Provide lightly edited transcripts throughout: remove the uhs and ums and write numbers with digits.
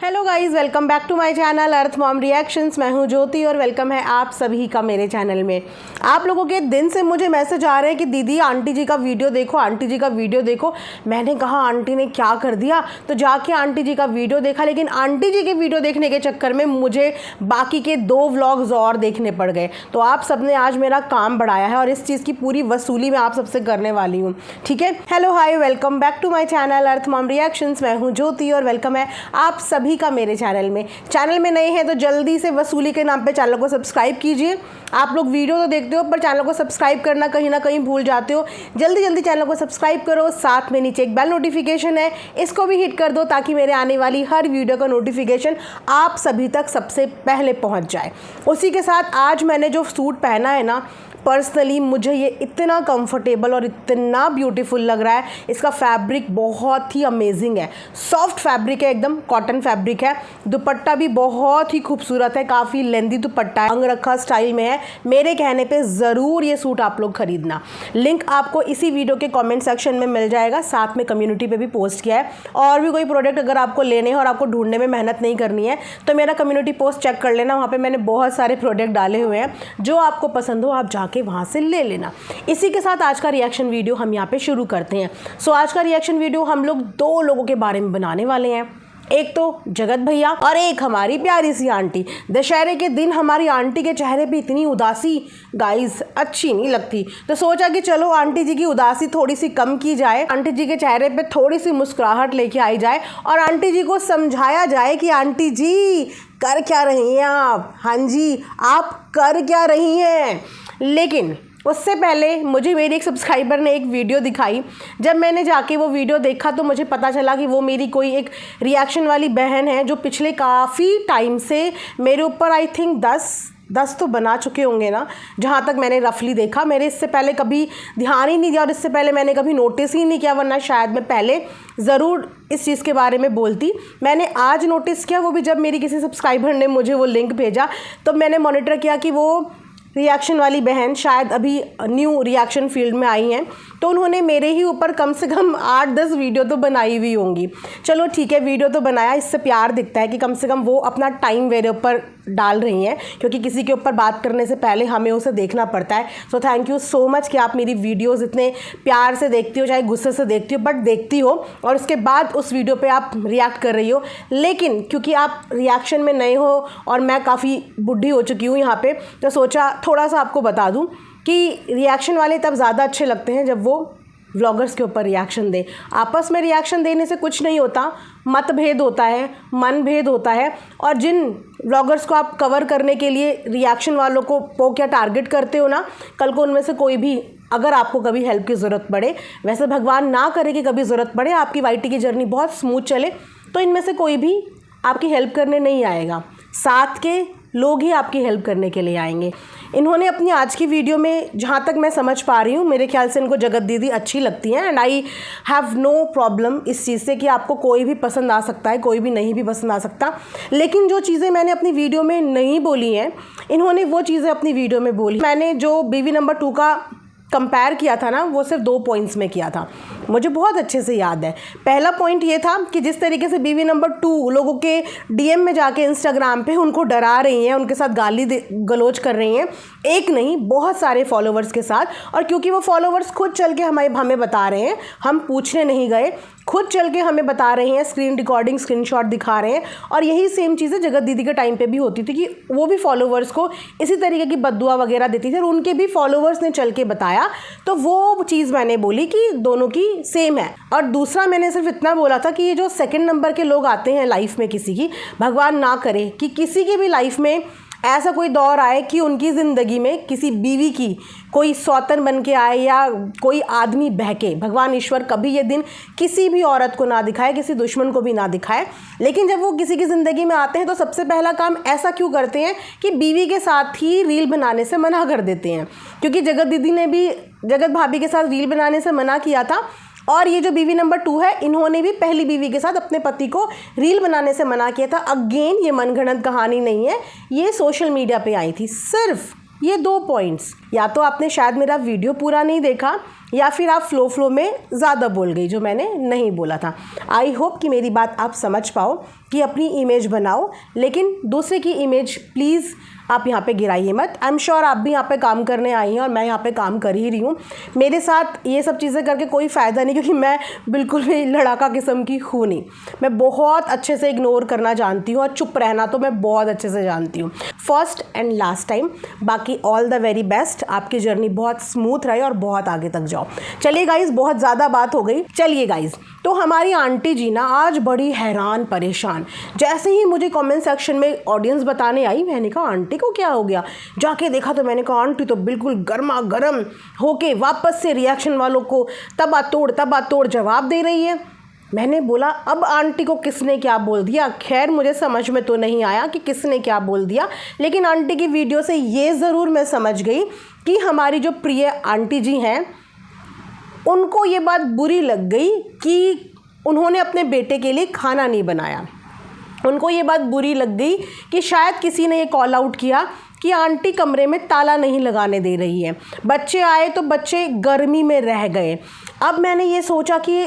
Hello guys, welcome back to my channel Earth Mom Reactions. मैं हूं ज्योति और welcome है आप सभी का मेरे चैनल में। आप लोगों के दिन से मुझे मैसेज आ रहे हैं कि दीदी आंटी जी का वीडियो देखो, आंटी जी का वीडियो देखो। मैंने कहा आंटी ने क्या कर दिया, तो जाके आंटी जी का वीडियो देखा, लेकिन आंटी जी के वीडियो देखने के चक्कर में मुझे बाकी के 2 व्लॉग्स और देखने पड़ गए। तो आप सबने आज मेरा काम बढ़ाया है और इस चीज़ की पूरी वसूली मैं आप सबसे करने वाली हूँ, ठीक है। Hello hi, welcome back to my channel Earth Mom Reactions. मैं हूँ ज्योति और वेलकम है आप सभी का मेरे चैनल में नए हैं तो जल्दी से वसूली के नाम पे चैनल को सब्सक्राइब कीजिए। आप लोग वीडियो तो देखते हो पर चैनल को सब्सक्राइब करना कहीं ना कहीं भूल जाते हो। जल्दी जल्दी चैनल को सब्सक्राइब करो, साथ में नीचे एक बेल नोटिफिकेशन है, इसको भी हिट कर दो ताकि मेरे आने वाली हर वीडियो का नोटिफिकेशन आप सभी तक सबसे पहले पहुंच जाए। उसी के साथ आज मैंने जो सूट पहना है ना, पर्सनली मुझे ये इतना कंफर्टेबल और इतना ब्यूटीफुल लग रहा है। इसका फैब्रिक बहुत ही अमेजिंग है, सॉफ्ट फैब्रिक है, एकदम कॉटन फैब्रिक है। दुपट्टा भी बहुत ही खूबसूरत है, काफ़ी लेंदी दुपट्टा है, अंगरखा स्टाइल में है। मेरे कहने पे ज़रूर ये सूट आप लोग खरीदना। लिंक आपको इसी वीडियो के कमेंट सेक्शन में मिल जाएगा, साथ में कम्युनिटी पे भी पोस्ट किया है। और भी कोई प्रोडक्ट अगर आपको लेने हैं और आपको ढूंढने में मेहनत नहीं करनी है तो मेरा कम्युनिटी पोस्ट चेक कर लेना, वहाँ पर मैंने बहुत सारे प्रोडक्ट डाले हुए हैं। जो आपको पसंद हो आप के वहां से ले लेना। इसी के साथ आज का रिएक्शन वीडियो हम यहाँ पे शुरू करते हैं। सो आज का रिएक्शन वीडियो हम लोग 2 लोगों के बारे में बनाने वाले हैं, एक तो जगत भैया और एक हमारी प्यारी सी आंटी। दशहरे के दिन हमारी आंटी के चेहरे पे इतनी उदासी गाइस अच्छी नहीं लगती, तो सोचा कि चलो आंटी जी की उदासी थोड़ी सी कम की जाए, आंटी जी के चेहरे पे थोड़ी सी मुस्कुराहट लेके आई जाए और आंटी जी को समझाया जाए कि आंटी जी कर क्या रही हैं आप, हाँ जी आप कर क्या रही हैं। लेकिन उससे पहले मुझे मेरी एक सब्सक्राइबर ने एक वीडियो दिखाई। जब मैंने जाके वो वीडियो देखा तो मुझे पता चला कि वो मेरी कोई एक रिएक्शन वाली बहन है जो पिछले काफ़ी टाइम से मेरे ऊपर आई थिंक 10 तो बना चुके होंगे ना, जहाँ तक मैंने रफली देखा। मेरे इससे पहले कभी ध्यान ही नहीं दिया और इससे पहले मैंने कभी नोटिस ही नहीं किया, वरना शायद मैं पहले ज़रूर इस चीज़ के बारे में बोलती। मैंने आज नोटिस किया, वो भी जब मेरी किसी सब्सक्राइबर ने मुझे वो लिंक भेजा तो मैंने मॉनिटर किया कि वो रिएक्शन वाली बहन शायद अभी न्यू रिएक्शन फील्ड में आई हैं, तो उन्होंने मेरे ही ऊपर कम से कम 8-10 वीडियो तो बनाई हुई होंगी। चलो ठीक है, वीडियो तो बनाया, इससे प्यार दिखता है कि कम से कम वो अपना टाइम मेरे ऊपर डाल रही हैं, क्योंकि किसी के ऊपर बात करने से पहले हमें उसे देखना पड़ता है। So thank you so much कि आप मेरी वीडियोज़ इतने प्यार से देखती हो, चाहे गुस्से से देखती हो, बट देखती हो और उसके बाद उस वीडियो पर आप रिएक्ट कर रही हो। लेकिन क्योंकि आप रिएक्शन में नए हो और मैं काफ़ी बुढ़ी हो चुकी हूँ यहाँ पर, तो सोचा थोड़ा सा आपको बता दूं कि रिएक्शन वाले तब ज़्यादा अच्छे लगते हैं जब वो व्लॉगर्स के ऊपर रिएक्शन दे। आपस में रिएक्शन देने से कुछ नहीं होता, मतभेद होता है, मनभेद होता है। और जिन व्लॉगर्स को आप कवर करने के लिए रिएक्शन वालों को क्या टारगेट करते हो ना, कल को उनमें से कोई भी अगर आपको कभी हेल्प की ज़रूरत पड़े, वैसे भगवान ना करे कि कभी ज़रूरत पड़े, आपकी वाईटी की जर्नी बहुत स्मूथ चले, तो इनमें से कोई भी आपकी हेल्प करने नहीं आएगा, साथ के लोग ही आपकी हेल्प करने के लिए आएंगे। इन्होंने अपनी आज की वीडियो में, जहाँ तक मैं समझ पा रही हूँ, मेरे ख्याल से इनको जगत दीदी अच्छी लगती हैं and I have no problem इस चीज़ से कि आपको कोई भी पसंद आ सकता है, कोई भी नहीं भी पसंद आ सकता। लेकिन जो चीज़ें मैंने अपनी वीडियो में नहीं बोली हैं, इन्होंने वो चीज़ें अपनी वीडियो में बोली। मैंने जो बीवी नंबर 2 का कंपेयर किया था ना, वो सिर्फ 2 पॉइंट्स में किया था, मुझे बहुत अच्छे से याद है। पहला पॉइंट ये था कि जिस तरीके से बीवी नंबर 2 लोगों के डीएम में जाके इंस्टाग्राम पे उनको डरा रही हैं, उनके साथ गाली गलौज कर रही हैं, एक नहीं बहुत सारे फॉलोवर्स के साथ। और क्योंकि वो फॉलोवर्स खुद चल के हमें बता रहे हैं, हम पूछने नहीं गए, खुद चल के हमें बता रहे हैं, स्क्रीन रिकॉर्डिंग स्क्रीनशॉट दिखा रहे हैं। और यही सेम चीज़ें जगत दीदी के टाइम पे भी होती थी कि वो भी फॉलोवर्स को इसी तरीके की बद्दुआ वगैरह देती थी और उनके भी फॉलोवर्स ने चल के बताया। तो वो चीज़ मैंने बोली कि दोनों की सेम है। और दूसरा मैंने सिर्फ इतना बोला था कि ये जो सेकंड नंबर के लोग आते हैं लाइफ में किसी की, भगवान ना करे कि किसी की भी लाइफ में ऐसा कोई दौर आए कि उनकी ज़िंदगी में किसी बीवी की कोई सौतन बन के आए या कोई आदमी बहके। भगवान ईश्वर कभी ये दिन किसी भी औरत को ना दिखाए, किसी दुश्मन को भी ना दिखाए। लेकिन जब वो किसी की ज़िंदगी में आते हैं तो सबसे पहला काम ऐसा क्यों करते हैं कि बीवी के साथ ही रील बनाने से मना कर देते हैं। क्योंकि जगत दीदी ने भी जगत भाभी के साथ रील बनाने से मना किया था, और ये जो बीवी नंबर 2 है, इन्होंने भी पहली बीवी के साथ अपने पति को रील बनाने से मना किया था। अगेन ये मनगढ़ंत कहानी नहीं है, ये सोशल मीडिया पे आई थी। सिर्फ ये 2 पॉइंट्स या तो आपने शायद मेरा वीडियो पूरा नहीं देखा या फिर आप फ्लो में ज़्यादा बोल गई जो मैंने नहीं बोला था। आई होप कि मेरी बात आप समझ पाओ कि अपनी इमेज बनाओ, लेकिन दूसरे की इमेज प्लीज़ आप यहाँ पे गिराइए मत। आई एम श्योर आप भी यहाँ पे काम करने आई हैं और मैं यहाँ पे काम कर ही रही हूँ। मेरे साथ ये सब चीज़ें करके कोई फ़ायदा नहीं, क्योंकि मैं बिल्कुल भी लड़ाका किस्म की हूँ नहीं। मैं बहुत अच्छे से इग्नोर करना जानती हूँ और चुप रहना तो मैं बहुत अच्छे से जानती हूँ। फर्स्ट एंड लास्ट टाइम, बाकी ऑल द वेरी बेस्ट। आपकी जर्नी बहुत स्मूथ रहे और बहुत आगे तक जाओ। चलिए गाइज़, बहुत ज़्यादा बात हो गई। चलिए गाइज़, तो हमारी आंटी जी ना आज बड़ी हैरान परेशान। जैसे ही मुझे कमेंट सेक्शन में ऑडियंस बताने आई, मैंने कहा आंटी को क्या हो गया। जाके देखा तो मैंने कहा आंटी तो बिल्कुल गर्मा गर्म होके वापस से रिएक्शन वालों को तबातोड़ जवाब दे रही है। मैंने बोला अब आंटी को किसने क्या बोल दिया। खैर मुझे समझ में तो नहीं आया कि किसने क्या बोल दिया, लेकिन आंटी की वीडियो से ये ज़रूर मैं समझ गई कि हमारी जो प्रिय आंटी जी हैं उनको ये बात बुरी लग गई कि उन्होंने अपने बेटे के लिए खाना नहीं बनाया। उनको ये बात बुरी लग गई कि शायद किसी ने ये कॉल आउट किया कि आंटी कमरे में ताला नहीं लगाने दे रही है। बच्चे आए तो बच्चे गर्मी में रह गए। अब मैंने ये सोचा कि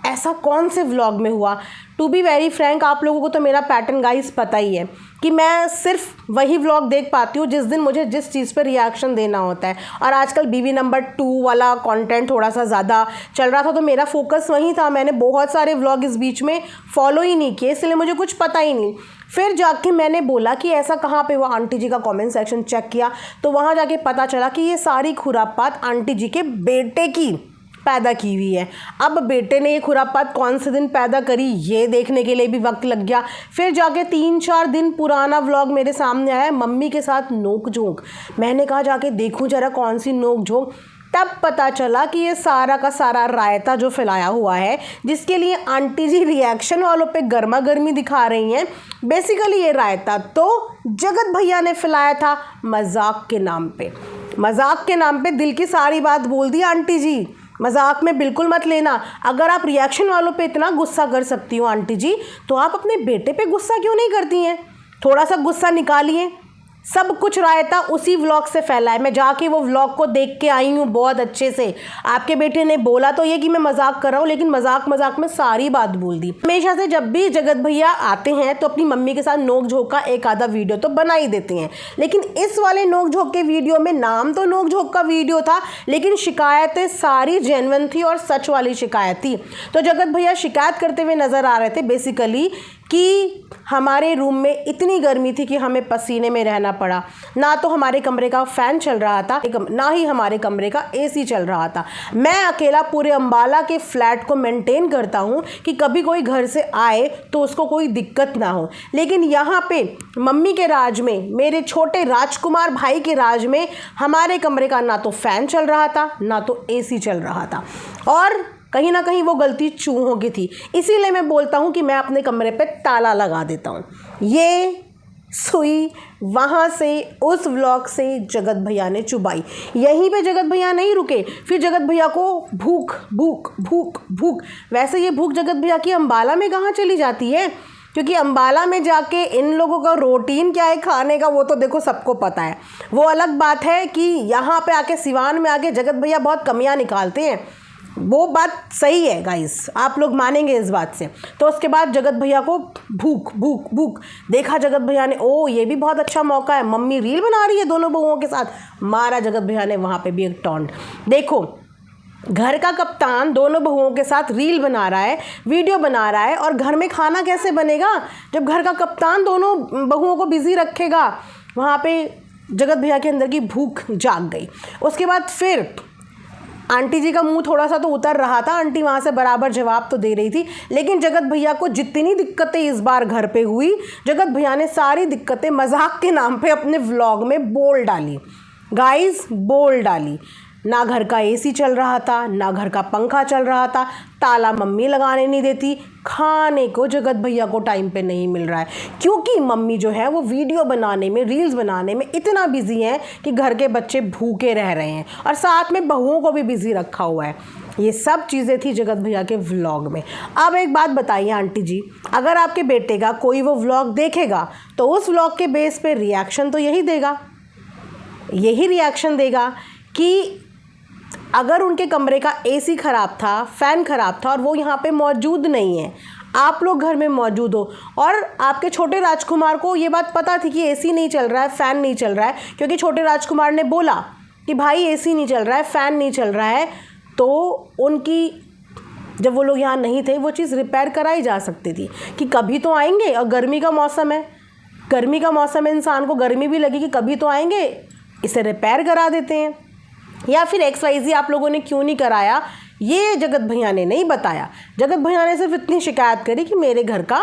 ऐसा कौन से व्लॉग में हुआ। टू बी वेरी फ्रैंक, आप लोगों को तो मेरा पैटर्न गाइस पता ही है कि मैं सिर्फ वही व्लॉग देख पाती हूँ जिस दिन मुझे जिस चीज़ पर रिएक्शन देना होता है। और आजकल बीवी नंबर 2 वाला कंटेंट थोड़ा सा ज़्यादा चल रहा था, तो मेरा फोकस वहीं था। मैंने बहुत सारे व्लॉग इस बीच में फॉलो ही नहीं किए, इसलिए मुझे कुछ पता ही नहीं। फिर जाके मैंने बोला कि ऐसा कहाँ पे हुआ, आंटी जी का कमेंट सेक्शन चेक किया तो वहाँ जाके पता चला कि ये सारी खुरापात आंटी जी के बेटे की पैदा की हुई है। अब बेटे ने ये खुरापात कौन से दिन पैदा करी ये देखने के लिए भी वक्त लग गया। फिर जाके 3-4 दिन पुराना व्लॉग मेरे सामने आया, मम्मी के साथ नोक झोंक। मैंने कहा जाके देखूं जरा कौन सी नोक झोंक। तब पता चला कि ये सारा का सारा रायता जो फैलाया हुआ है, जिसके लिए आंटी जी रिएक्शन वालों पे गर्मा गर्मी दिखा रही हैं, बेसिकली ये रायता तो जगत भैया ने फैलाया था मजाक के नाम पे। मजाक के नाम पे दिल की सारी बात बोल दी आंटी जी। मजाक में बिल्कुल मत लेना। अगर आप रिएक्शन वालों पे इतना गुस्सा कर सकती हो आंटी जी, तो आप अपने बेटे पे गुस्सा क्यों नहीं करती हैं? थोड़ा सा गुस्सा निकालिए। सब कुछ रायता उसी व्लॉग से फैला है। मैं जाके वो व्लॉग को देख के आई हूँ बहुत अच्छे से। आपके बेटे ने बोला तो ये कि मैं मजाक कर रहा हूँ, लेकिन मजाक में सारी बात बोल दी। हमेशा से जब भी जगत भैया आते हैं तो अपनी मम्मी के साथ नोक झोंक का एक आधा वीडियो तो बना ही देते हैं, लेकिन इस वाले नोक झोंक के वीडियो में नाम तो नोक झोंक का वीडियो था, लेकिन शिकायतें सारी जेन्युइन थी और सच वाली शिकायत थी। तो जगत भैया शिकायत करते हुए नजर आ रहे थे बेसिकली कि हमारे रूम में इतनी गर्मी थी कि हमें पसीने में रहना पड़ा। ना तो हमारे कमरे का फ़ैन चल रहा था, ना ही हमारे कमरे का एसी चल रहा था। मैं अकेला पूरे अंबाला के फ्लैट को मेंटेन करता हूँ कि कभी कोई घर से आए तो उसको कोई दिक्कत ना हो, लेकिन यहाँ पे मम्मी के राज में, मेरे छोटे राजकुमार भाई के राज में, हमारे कमरे का ना तो फ़ैन चल रहा था ना तो एसी चल रहा था। और कहीं ना कहीं वो गलती चूहों की थी। इसीलिए मैं बोलता हूँ कि मैं अपने कमरे पे ताला लगा देता हूँ। ये सुई वहाँ से उस व्लॉग से जगत भैया ने चुबाई। यहीं पे जगत भैया नहीं रुके, फिर जगत भैया को भूख भूख भूख भूख। वैसे ये भूख जगत भैया की अंबाला में कहाँ चली जाती है, क्योंकि अंबाला में जाके इन लोगों का रूटीन क्या है खाने का वो तो देखो सबको पता है। वो अलग बात है कि यहाँ पे आके सिवान में आके जगत भैया बहुत कमियाँ निकालते हैं, वो बात सही है गाइस, आप लोग मानेंगे इस बात से। तो उसके बाद जगत भैया को भूख भूख भूख देखा जगत भैया ने, ओ ये भी बहुत अच्छा मौका है, मम्मी रील बना रही है दोनों बहुओं के साथ। मारा जगत भैया ने वहाँ पे भी एक टॉन्ट। देखो घर का कप्तान दोनों बहुओं के साथ रील बना रहा है, वीडियो बना रहा है, और घर में खाना कैसे बनेगा जब घर का कप्तान दोनों बहुओं को बिजी रखेगा। वहाँ पे जगत भैया के अंदर की भूख जाग गई। उसके बाद फिर आंटी जी का मुंह थोड़ा सा तो उतर रहा था, आंटी वहाँ से बराबर जवाब तो दे रही थी, लेकिन जगत भैया को जितनी दिक्कतें इस बार घर पे हुई, जगत भैया ने सारी दिक्कतें मजाक के नाम पे अपने व्लॉग में बोल डाली। गाइस बोल डाली। ना घर का एसी चल रहा था, ना घर का पंखा चल रहा था, ताला मम्मी लगाने नहीं देती, खाने को जगत भैया को टाइम पे नहीं मिल रहा है, क्योंकि मम्मी जो है वो वीडियो बनाने में, रील्स बनाने में इतना बिजी हैं कि घर के बच्चे भूखे रह रहे हैं, और साथ में बहुओं को भी बिजी रखा हुआ है। ये सब चीज़ें थी जगत भैया के व्लॉग में। अब एक बात बताइए आंटी जी, अगर आपके बेटे का कोई वो व्लॉग देखेगा तो उस व्लॉग के बेस पे रिएक्शन तो यही देगा। यही रिएक्शन देगा कि अगर उनके कमरे का एसी ख़राब था, फ़ैन ख़राब था और वो यहाँ पे मौजूद नहीं है, आप लोग घर में मौजूद हो और आपके छोटे राजकुमार को ये बात पता थी कि एसी नहीं चल रहा है, फ़ैन नहीं चल रहा है, क्योंकि छोटे राजकुमार ने बोला कि भाई एसी नहीं चल रहा है, फ़ैन नहीं चल रहा है, तो उनकी जब वो लोग यहाँ नहीं थे वो चीज़ रिपेयर कराई जा सकती थी कि कभी तो आएंगे। और गर्मी का मौसम है, गर्मी का मौसम है, इंसान को गर्मी भी लगेगी, कभी तो आएंगे, इसे रिपेयर करा देते हैं। या फिर XYZ आप लोगों ने क्यों नहीं कराया, ये जगत भैया ने नहीं बताया। जगत भैया ने सिर्फ इतनी शिकायत करी कि मेरे घर का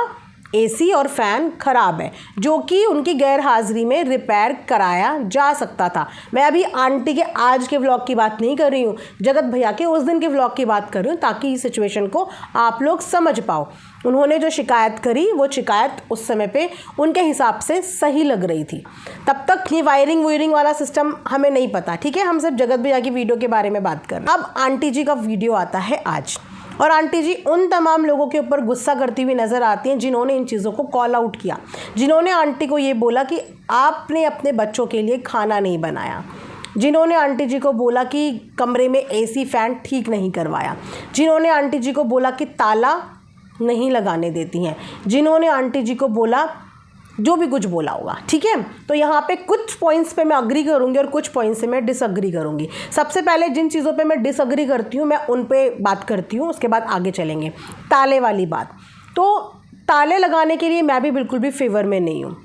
एसी और फ़ैन ख़राब है, जो कि उनकी गैर हाज़िरी में रिपेयर कराया जा सकता था। मैं अभी आंटी के आज के व्लॉग की बात नहीं कर रही हूँ, जगत भैया के उस दिन के व्लॉग की बात कर रही हूँ, ताकि इस सिचुएशन को आप लोग समझ पाओ। उन्होंने जो शिकायत करी वो शिकायत उस समय पे उनके हिसाब से सही लग रही थी। तब तक ये वायरिंग वाला सिस्टम हमें नहीं पता, ठीक है, हम सिर्फ जगत भैया की वीडियो के बारे में बात कर रहे हैं। अब आंटी जी का वीडियो आता है आज, और आंटी जी उन तमाम लोगों के ऊपर गुस्सा करती हुई नज़र आती हैं जिन्होंने इन चीज़ों को कॉल आउट किया, जिन्होंने आंटी को ये बोला कि आपने अपने बच्चों के लिए खाना नहीं बनाया, जिन्होंने आंटी जी को बोला कि कमरे में एसी फ़ैन ठीक नहीं करवाया, जिन्होंने आंटी जी को बोला कि ताला नहीं लगाने देती हैं, जिन्होंने आंटी जी को बोला जो भी कुछ बोला होगा, ठीक है। तो यहाँ पे कुछ पॉइंट्स पे मैं अग्री करूँगी और कुछ पॉइंट्स से मैं डिसअग्री करूँगी। सबसे पहले जिन चीज़ों पे मैं डिसअग्री करती हूँ मैं उन पे बात करती हूँ, उसके बाद आगे चलेंगे। ताले वाली बात, तो ताले लगाने के लिए मैं भी बिल्कुल भी फेवर में नहीं हूँ,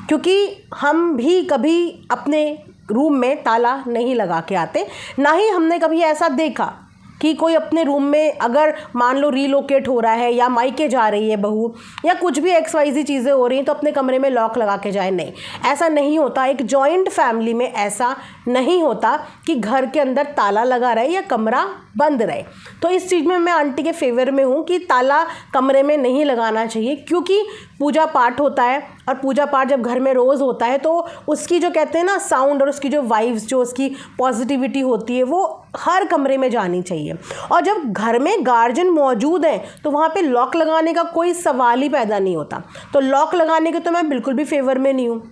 क्योंकि हम भी कभी अपने रूम में ताला नहीं लगा के आते, ना ही हमने कभी ऐसा देखा कि कोई अपने रूम में अगर मान लो रीलोकेट हो रहा है या मायके जा रही है बहू या कुछ भी XYZ चीज़ें हो रही हैं तो अपने कमरे में लॉक लगा के जाए, नहीं, ऐसा नहीं होता। एक जॉइंट फैमिली में ऐसा नहीं होता कि घर के अंदर ताला लगा रहे या कमरा बंद रहे। तो इस चीज़ में मैं आंटी के फेवर में हूँ कि ताला कमरे में नहीं लगाना चाहिए, क्योंकि पूजा पाठ होता है और पूजा पाठ जब घर में रोज़ होता है तो उसकी जो कहते हैं ना साउंड और उसकी जो वाइब्स, जो उसकी पॉजिटिविटी होती है वो हर कमरे में जानी चाहिए। और जब घर में गार्जियन मौजूद हैं तो वहाँ पे लॉक लगाने का कोई सवाल ही पैदा नहीं होता। तो लॉक लगाने के तो मैं बिल्कुल भी फेवर में नहीं हूँ,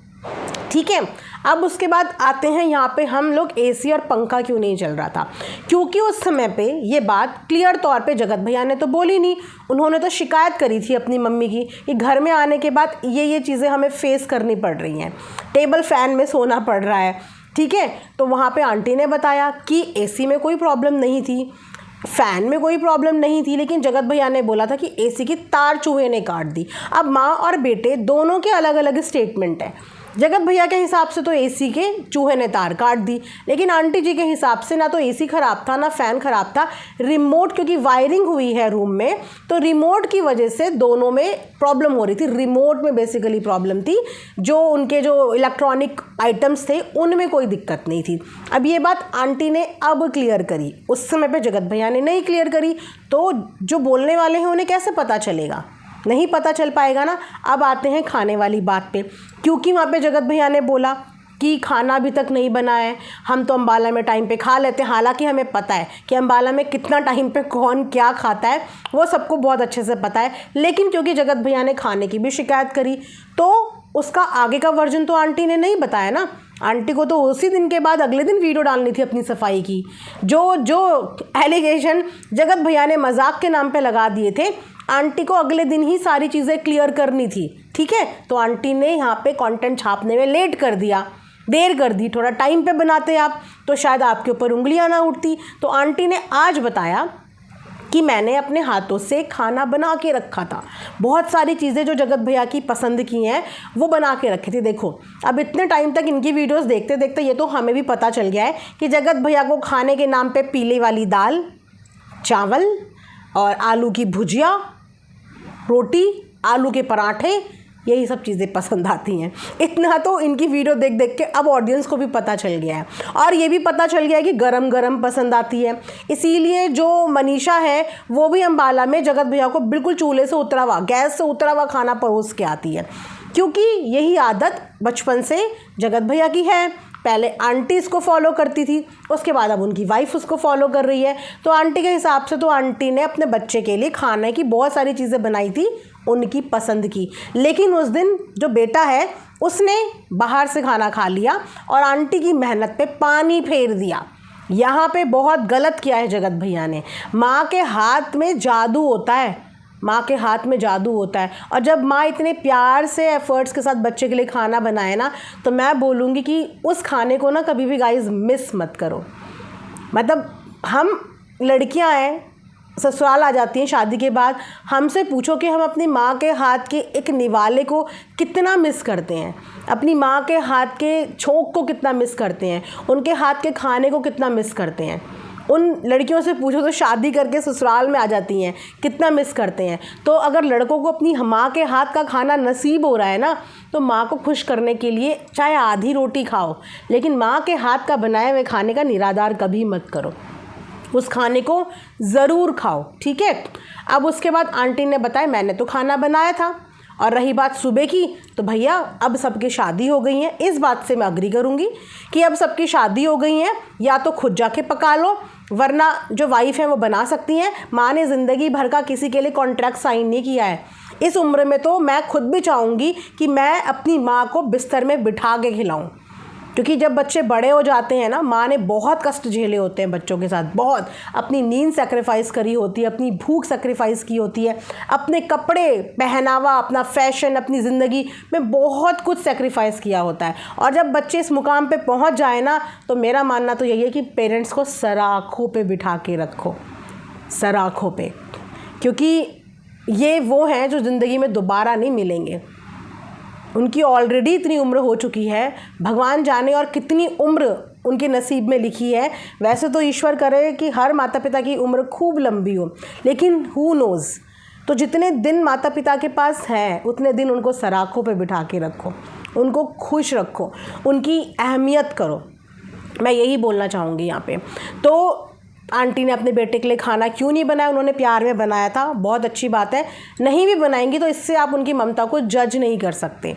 ठीक है। अब उसके बाद आते हैं यहाँ पे हम लोग एसी और पंखा क्यों नहीं चल रहा था, क्योंकि उस समय पे ये बात क्लियर तौर पे जगत भैया ने तो बोली नहीं। उन्होंने तो शिकायत करी थी अपनी मम्मी की कि घर में आने के बाद ये चीज़ें हमें फेस करनी पड़ रही हैं, टेबल फ़ैन में सोना पड़ रहा है, ठीक है। तो वहाँ पे आंटी ने बताया कि एसी में कोई प्रॉब्लम नहीं थी, फ़ैन में कोई प्रॉब्लम नहीं थी, लेकिन जगत भैया ने बोला था कि एसी की तार चूहे ने काट दी। अब माँ और बेटे दोनों के अलग अलग स्टेटमेंट है। जगत भैया के हिसाब से तो एसी के चूहे ने तार काट दी, लेकिन आंटी जी के हिसाब से ना तो एसी ख़राब था ना फ़ैन ख़राब था, रिमोट क्योंकि वायरिंग हुई है रूम में तो रिमोट की वजह से दोनों में प्रॉब्लम हो रही थी। रिमोट में बेसिकली प्रॉब्लम थी, जो उनके जो इलेक्ट्रॉनिक आइटम्स थे उनमें कोई दिक्कत नहीं थी। अब ये बात आंटी ने अब क्लियर करी, उस समय पर जगत भैया ने नहीं क्लियर करी, तो जो बोलने वाले हैं उन्हें कैसे पता चलेगा, नहीं पता चल पाएगा ना। अब आते हैं खाने वाली बात पे, क्योंकि वहाँ पे जगत भैया ने बोला कि खाना अभी तक नहीं बना है, हम तो अम्बाला में टाइम पे खा लेते हैं। हालांकि हमें पता है कि अम्बाला में कितना टाइम पे कौन क्या खाता है, वो सबको बहुत अच्छे से पता है, लेकिन क्योंकि जगत भैया ने खाने की भी शिकायत करी तो उसका आगे का वर्जन तो आंटी ने नहीं बताया ना। आंटी को तो उसी दिन के बाद अगले दिन वीडियो डालनी थी अपनी सफाई की। जो एलिगेशन जगत भैया ने मजाक के नाम पे लगा दिए थे, आंटी को अगले दिन ही सारी चीज़ें क्लियर करनी थी, ठीक है। तो आंटी ने यहाँ पे कंटेंट छापने में लेट कर दिया, देर कर दी। थोड़ा टाइम पे बनाते आप तो शायद आपके ऊपर उंगलियाँ ना उठती। तो आंटी ने आज बताया कि मैंने अपने हाथों से खाना बना के रखा था, बहुत सारी चीज़ें जो जगत भैया की पसंद की हैं वो बना के रखी थी। देखो अब इतने टाइम तक इनकी वीडियोस देखते देखते ये तो हमें भी पता चल गया है कि जगत भैया को खाने के नाम पे पीले वाली दाल, चावल और आलू की भुजिया, रोटी, आलू के पराठे, यही सब चीज़ें पसंद आती हैं। इतना तो इनकी वीडियो देख देख के अब ऑडियंस को भी पता चल गया है, और ये भी पता चल गया है कि गरम गरम पसंद आती है। इसीलिए जो मनीषा है वो भी अम्बाला में जगत भैया को बिल्कुल चूल्हे से उतरा हुआ, गैस से उतरा हुआ खाना परोस के आती है, क्योंकि यही आदत बचपन से जगत भैया की है। पहले आंटी इसको फॉलो करती थी, उसके बाद अब उनकी वाइफ उसको फॉलो कर रही है। तो आंटी के हिसाब से तो आंटी ने अपने बच्चे के लिए खाने की बहुत सारी चीज़ें बनाई थी उनकी पसंद की। लेकिन उस दिन जो बेटा है उसने बाहर से खाना खा लिया और आंटी की मेहनत पे पानी फेर दिया। यहाँ पे बहुत गलत किया है जगत भैया ने। माँ के हाथ में जादू होता है, माँ के हाथ में जादू होता है। और जब माँ इतने प्यार से एफ़र्ट्स के साथ बच्चे के लिए खाना बनाए ना, तो मैं बोलूँगी कि उस खाने को ना कभी भी गाइस मिस मत करो। मतलब हम लड़कियां हैं, ससुराल आ जाती हैं शादी के बाद, हमसे पूछो कि हम अपनी माँ के हाथ के एक निवाले को कितना मिस करते हैं, अपनी माँ के हाथ के छोंक को कितना मिस करते हैं, उनके हाथ के खाने को कितना मिस करते हैं। उन लड़कियों से पूछो तो शादी करके ससुराल में आ जाती हैं, कितना मिस करते हैं। तो अगर लड़कों को अपनी माँ के हाथ का खाना नसीब हो रहा है ना, तो माँ को खुश करने के लिए चाहे आधी रोटी खाओ, लेकिन माँ के हाथ का बनाए हुए खाने का निरादार कभी मत करो। उस खाने को ज़रूर खाओ, ठीक है। अब उसके बाद आंटी ने बताया मैंने तो खाना बनाया था। और रही बात सुबह की, तो भैया अब सबकी शादी हो गई है, इस बात से मैं अग्री करूँगी कि अब सबकी शादी हो गई है, या तो खुद जाके पका लो, वरना जो वाइफ है वो बना सकती हैं। माँ ने ज़िंदगी भर का किसी के लिए कॉन्ट्रैक्ट साइन नहीं किया है। इस उम्र में तो मैं खुद भी चाहूँगी कि मैं अपनी माँ को बिस्तर में बिठा के खिलाऊँ, क्योंकि जब बच्चे बड़े हो जाते हैं ना, माँ ने बहुत कष्ट झेले होते हैं बच्चों के साथ, बहुत अपनी नींद सेक्रीफाइस करी होती है, अपनी भूख सेक्रीफाइस की होती है, अपने कपड़े पहनावा, अपना फैशन, अपनी ज़िंदगी में बहुत कुछ सेक्रीफाइस किया होता है। और जब बच्चे इस मुकाम पे पहुँच जाए ना, तो मेरा मानना तो यही है कि पेरेंट्स को सराखों पे बिठा के रखो, सराखों पे, क्योंकि ये वो हैं जो ज़िंदगी में दोबारा नहीं मिलेंगे। उनकी ऑलरेडी इतनी उम्र हो चुकी है, भगवान जाने और कितनी उम्र उनके नसीब में लिखी है। वैसे तो ईश्वर करे कि हर माता पिता की उम्र खूब लंबी हो, लेकिन हु नोज़। तो जितने दिन माता पिता के पास हैं, उतने दिन उनको सराखों पे बिठा के रखो, उनको खुश रखो, उनकी अहमियत करो। मैं यही बोलना चाहूँगी यहाँ पे। तो आंटी ने अपने बेटे के लिए खाना क्यों नहीं बनाया, उन्होंने प्यार में बनाया था, बहुत अच्छी बात है। नहीं भी बनाएंगी तो इससे आप उनकी ममता को जज नहीं कर सकते,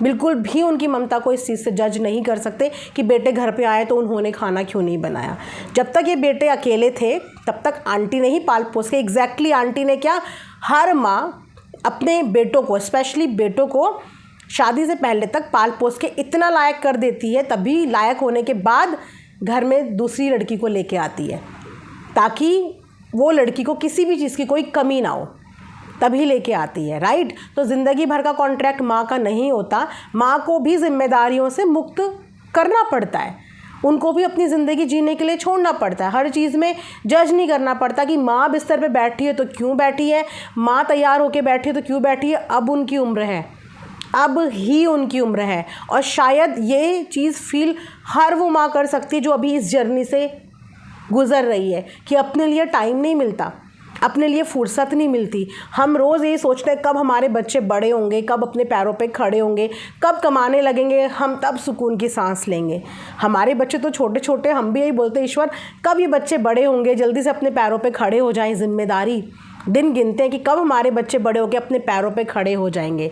बिल्कुल भी उनकी ममता को इस चीज़ से जज नहीं कर सकते कि बेटे घर पे आए तो उन्होंने खाना क्यों नहीं बनाया। जब तक ये बेटे अकेले थे तब तक आंटी ने ही पाल पोस के, एग्जैक्टली आंटी ने क्या, हर माँ अपने बेटों को, स्पेशली बेटों को शादी से पहले तक पाल पोस के इतना लायक कर देती है, तभी लायक होने के बाद घर में दूसरी लड़की को लेके आती है, ताकि वो लड़की को किसी भी चीज़ की कोई कमी ना हो, तभी लेके आती है, राइट। तो ज़िंदगी भर का कॉन्ट्रैक्ट माँ का नहीं होता, माँ को भी जिम्मेदारियों से मुक्त करना पड़ता है, उनको भी अपनी ज़िंदगी जीने के लिए छोड़ना पड़ता है। हर चीज़ में जज नहीं करना पड़ता कि माँ बिस्तर पे बैठी है तो क्यों बैठी है, माँ तैयार होके बैठी है तो क्यों बैठी है। अब उनकी उम्र है, अब ही उनकी उम्र है, और शायद ये चीज़ फील हर वो माँ कर सकती है जो अभी इस जर्नी से गुज़र रही है कि अपने लिए टाइम नहीं मिलता, अपने लिए फुर्सत नहीं मिलती। हम रोज़ यही सोचते हैं कब हमारे बच्चे बड़े होंगे, कब अपने पैरों पे खड़े होंगे, कब कमाने लगेंगे, हम तब सुकून की सांस लेंगे। हमारे बच्चे तो छोटे छोटे, हम भी यही बोलते हैं ईश्वर कब ये बच्चे बड़े होंगे, जल्दी से अपने पैरों पे खड़े हो जाएं। जिम्मेदारी दिन गिनते हैं कि कब हमारे बच्चे बड़े होकर अपने पैरों पे खड़े हो जाएंगे,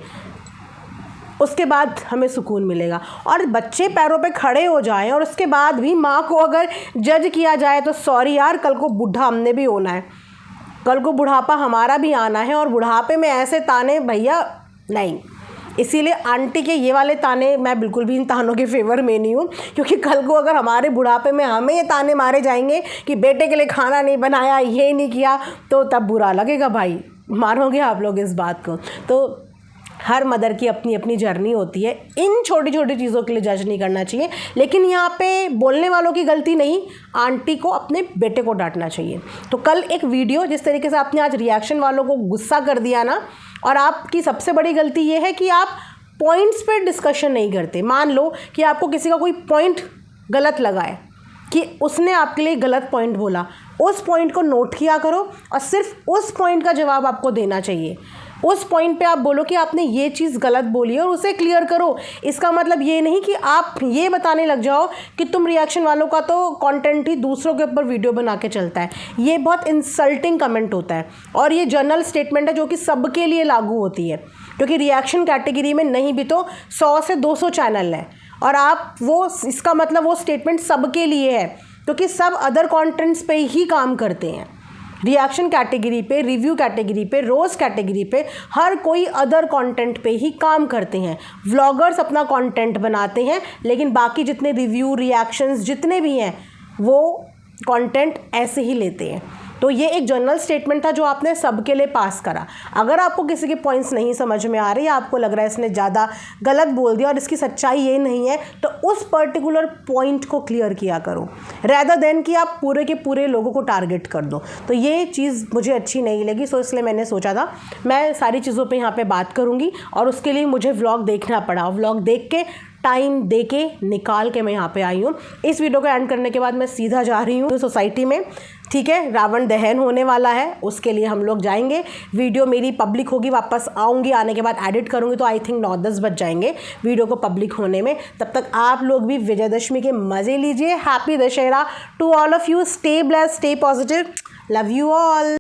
उसके बाद हमें सुकून मिलेगा। और बच्चे पैरों पे खड़े हो जाएं और उसके बाद भी माँ को अगर जज किया जाए तो सॉरी यार, कल को बूढ़ा हमने भी होना है, कल को बुढ़ापा हमारा भी आना है, और बुढ़ापे में ऐसे ताने भैया नहीं। इसीलिए आंटी के ये वाले ताने, मैं बिल्कुल भी इन तानों के फेवर में नहीं हूँ, क्योंकि कल को अगर हमारे बुढ़ापे में हमें ये ताने मारे जाएंगे कि बेटे के लिए खाना नहीं बनाया, ये नहीं किया, तो तब बुरा लगेगा भाई, मानोगे आप लोग इस बात को। तो हर मदर की अपनी अपनी जर्नी होती है, इन छोटी छोटी चीज़ों के लिए जज नहीं करना चाहिए। लेकिन यहाँ पे बोलने वालों की गलती नहीं, आंटी को अपने बेटे को डांटना चाहिए। तो कल एक वीडियो जिस तरीके से आपने आज रिएक्शन वालों को गुस्सा कर दिया ना, और आपकी सबसे बड़ी गलती ये है कि आप पॉइंट्स पे डिस्कशन नहीं करते। मान लो कि आपको किसी का कोई पॉइंट गलत लगा है, कि उसने आपके लिए गलत पॉइंट बोला, उस पॉइंट को नोट किया करो और सिर्फ उस पॉइंट का जवाब आपको देना चाहिए। उस पॉइंट पे आप बोलो कि आपने ये चीज़ गलत बोली और उसे क्लियर करो। इसका मतलब ये नहीं कि आप ये बताने लग जाओ कि तुम रिएक्शन वालों का तो कंटेंट ही दूसरों के ऊपर वीडियो बना के चलता है। ये बहुत इंसल्टिंग कमेंट होता है, और ये जनरल स्टेटमेंट है जो कि सबके लिए लागू होती है, क्योंकि रिएक्शन कैटेगरी में नहीं भी तो 100 से 200 चैनल हैं, और आप वो, इसका मतलब वो स्टेटमेंट सबके लिए है, क्योंकि सब अदर कंटेंट्स पे ही काम करते हैं। रिएक्शन कैटेगरी पे, रिव्यू कैटेगरी पे, रोज़ कैटेगरी पे हर कोई अदर कंटेंट पे ही काम करते हैं। व्लॉगर्स अपना कंटेंट बनाते हैं, लेकिन बाकी जितने रिव्यू, रिएक्शंस जितने भी हैं वो कंटेंट ऐसे ही लेते हैं। तो ये एक जनरल स्टेटमेंट था जो आपने सबके लिए पास करा। अगर आपको किसी के पॉइंट्स नहीं समझ में आ रहे या आपको लग रहा है इसने ज़्यादा गलत बोल दिया और इसकी सच्चाई ये नहीं है, तो उस पर्टिकुलर पॉइंट को क्लियर किया करो, रैदर देन कि आप पूरे के पूरे लोगों को टारगेट कर दो। तो ये चीज़ मुझे अच्छी नहीं लगी, सो इसलिए मैंने सोचा था मैं सारी चीज़ों पर यहाँ पर बात करूँगी, और उसके लिए मुझे व्लॉग देखना पड़ा। व्लॉग देख के, टाइम दे के, निकाल के मैं यहाँ पे आई हूँ। इस वीडियो को एंड करने के बाद मैं सीधा जा रही हूँ सोसाइटी में, ठीक है। रावण दहन होने वाला है, उसके लिए हम लोग जाएंगे। वीडियो मेरी पब्लिक होगी, वापस आऊँगी, आने के बाद एडिट करूँगी, तो आई थिंक 9-10 बज जाएंगे वीडियो को पब्लिक होने में। तब तक आप लोग भी विजयदशमी के मज़े लीजिए। Happy Dussehra to all of you. Stay blessed, stay positive, love you all.